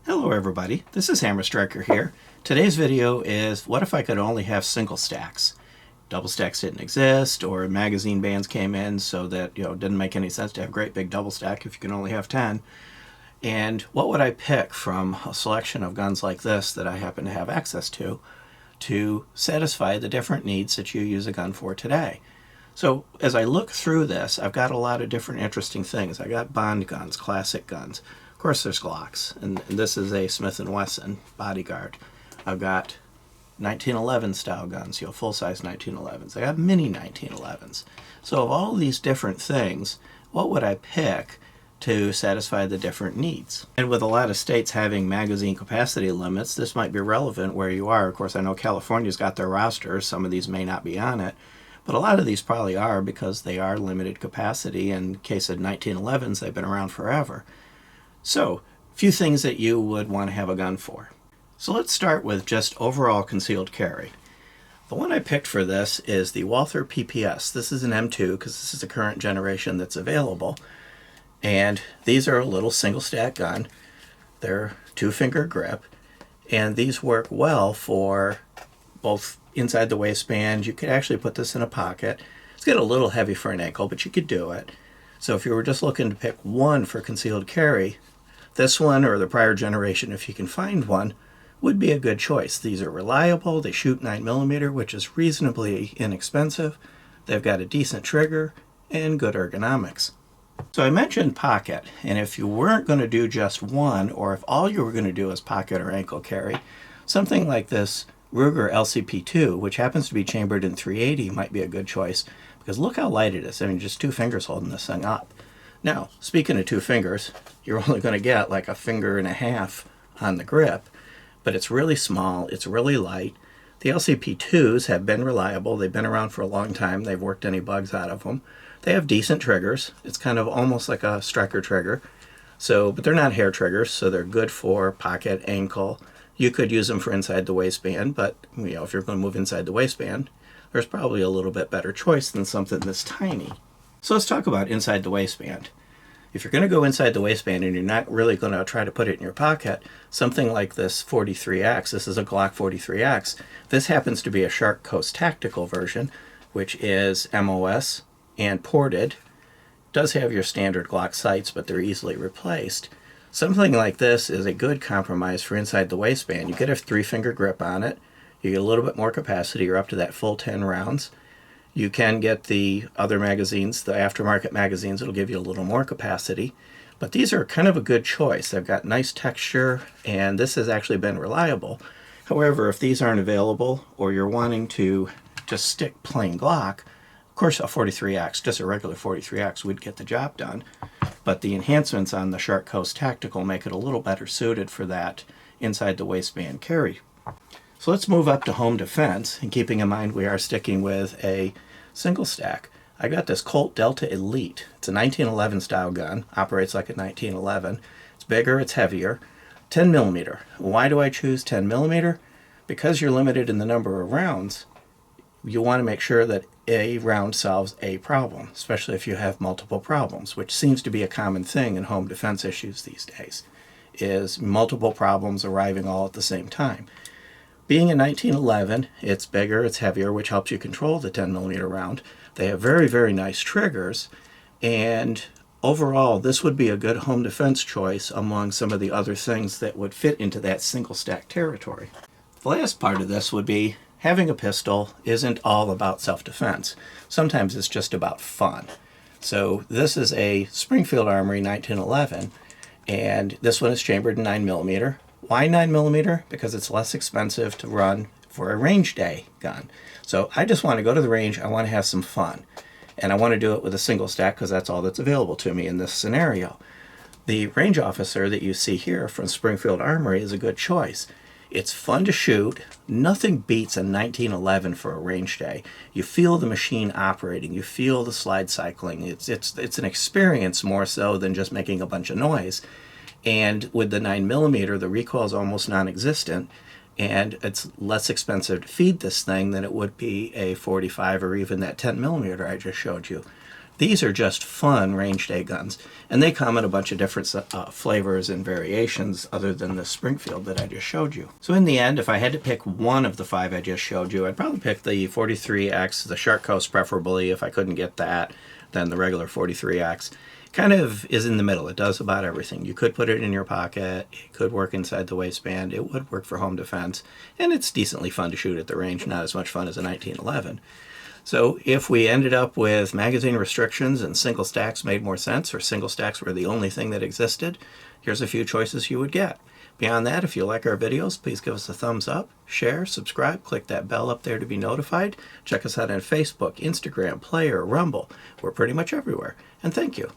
Hello everybody, this is Hammer Striker here. Today's video is what if I could only have single stacks? Double stacks didn't exist, or magazine bans came in so that it didn't make any sense to have a great big double stack if you can only have 10. And what would I pick from a selection of guns like this that I happen to have access to satisfy the different needs that you use a gun for today? So as I look through this, I've got a lot of different interesting things. I got Bond guns, classic guns. Of course there's Glocks, and this is a Smith & Wesson bodyguard. I've got 1911 style guns, full-size 1911s. I got mini 1911s. So of all these different things, what would I pick to satisfy the different needs? And with a lot of states having magazine capacity limits, this might be relevant where you are. Of course, I know California's got their rosters. Some of these may not be on it, but a lot of these probably are because they are limited capacity. In case of 1911s, they've been around forever. So, a few things that you would want to have a gun for. So let's start with just overall concealed carry. The one I picked for this is the Walther PPS. This is an M2 because this is the current generation that's available. And these are a little single stack gun. They're 2-finger grip. And these work well for both inside the waistband. You could actually put this in a pocket. It's getting a little heavy for an ankle, but you could do it. So if you were just looking to pick one for concealed carry, this one or the prior generation, if you can find one, would be a good choice. These are reliable. They shoot 9mm, which is reasonably inexpensive. They've got a decent trigger and good ergonomics. So I mentioned pocket, and if you weren't going to do just one, or if all you were going to do is pocket or ankle carry, something like this Ruger LCP2, which happens to be chambered in .380, might be a good choice, because look how light it is. I mean, just 2 fingers holding this thing up. Now, speaking of 2 fingers, you're only going to get like 1.5 fingers on the grip, but it's really small, it's really light. The LCP2s have been reliable. They've been around for a long time. They've worked any bugs out of them. They have decent triggers. It's kind of almost like a striker trigger. But they're not hair triggers, so they're good for pocket, ankle. You could use them for inside the waistband, but if you're going to move inside the waistband, there's probably a little bit better choice than something this tiny. So let's talk about inside the waistband. If you're going to go inside the waistband and you're not really going to try to put it in your pocket, something like this 43X, this is a Glock 43X, this happens to be a Shark Coast Tactical version, which is MOS and ported. It does have your standard Glock sights, but they're easily replaced. Something like this is a good compromise for inside the waistband. You get a 3-finger grip on it, you get a little bit more capacity, you're up to that full 10 rounds. You can get the other magazines, the aftermarket magazines, it'll give you a little more capacity. But these are kind of a good choice. They've got nice texture, and this has actually been reliable. However, if these aren't available, or you're wanting to just stick plain Glock, of course a 43X, just a regular 43X, would get the job done. But the enhancements on the Shark Coast Tactical make it a little better suited for that inside the waistband carry. So let's move up to home defense, and keeping in mind we are sticking with a single stack. I got this Colt Delta Elite. It's a 1911 style gun, operates like a 1911. It's bigger, it's heavier, 10mm. Why do I choose 10mm? Because you're limited in the number of rounds, you want to make sure that a round solves a problem, especially if you have multiple problems, which seems to be a common thing in home defense issues these days, is multiple problems arriving all at the same time. Being a 1911, it's bigger, it's heavier, which helps you control the 10mm round. They have very, very nice triggers, and overall, this would be a good home defense choice among some of the other things that would fit into that single stack territory. The last part of this would be having a pistol isn't all about self-defense. Sometimes it's just about fun. So this is a Springfield Armory 1911, and this one is chambered in 9mm. Why 9mm? Because it's less expensive to run for a range day gun. So I just want to go to the range, I want to have some fun. And I want to do it with a single stack because that's all that's available to me in this scenario. The range officer that you see here from Springfield Armory is a good choice. It's fun to shoot. Nothing beats a 1911 for a range day. You feel the machine operating. You feel the slide cycling. It's an experience more so than just making a bunch of noise. And with the 9mm, the recoil is almost non-existent, and it's less expensive to feed this thing than it would be a 45 or even that 10mm I just showed you. These are just fun range day guns, and they come in a bunch of different flavors and variations other than the Springfield that I just showed you. So in the end, if I had to pick one of the 5 I just showed you, I'd probably pick the 43X, the Shark Coast preferably. If I couldn't get that, then the regular 43X. Kind of is in the middle. It does about everything. You could put it in your pocket, it could work inside the waistband, it would work for home defense, and it's decently fun to shoot at the range, not as much fun as a 1911. So if we ended up with magazine restrictions and single stacks made more sense, or single stacks were the only thing that existed, here's a few choices you would get. Beyond that, if you like our videos, please give us a thumbs up, share, subscribe, click that bell up there to be notified. Check us out on Facebook, Instagram, Player, Rumble. We're pretty much everywhere. And thank you.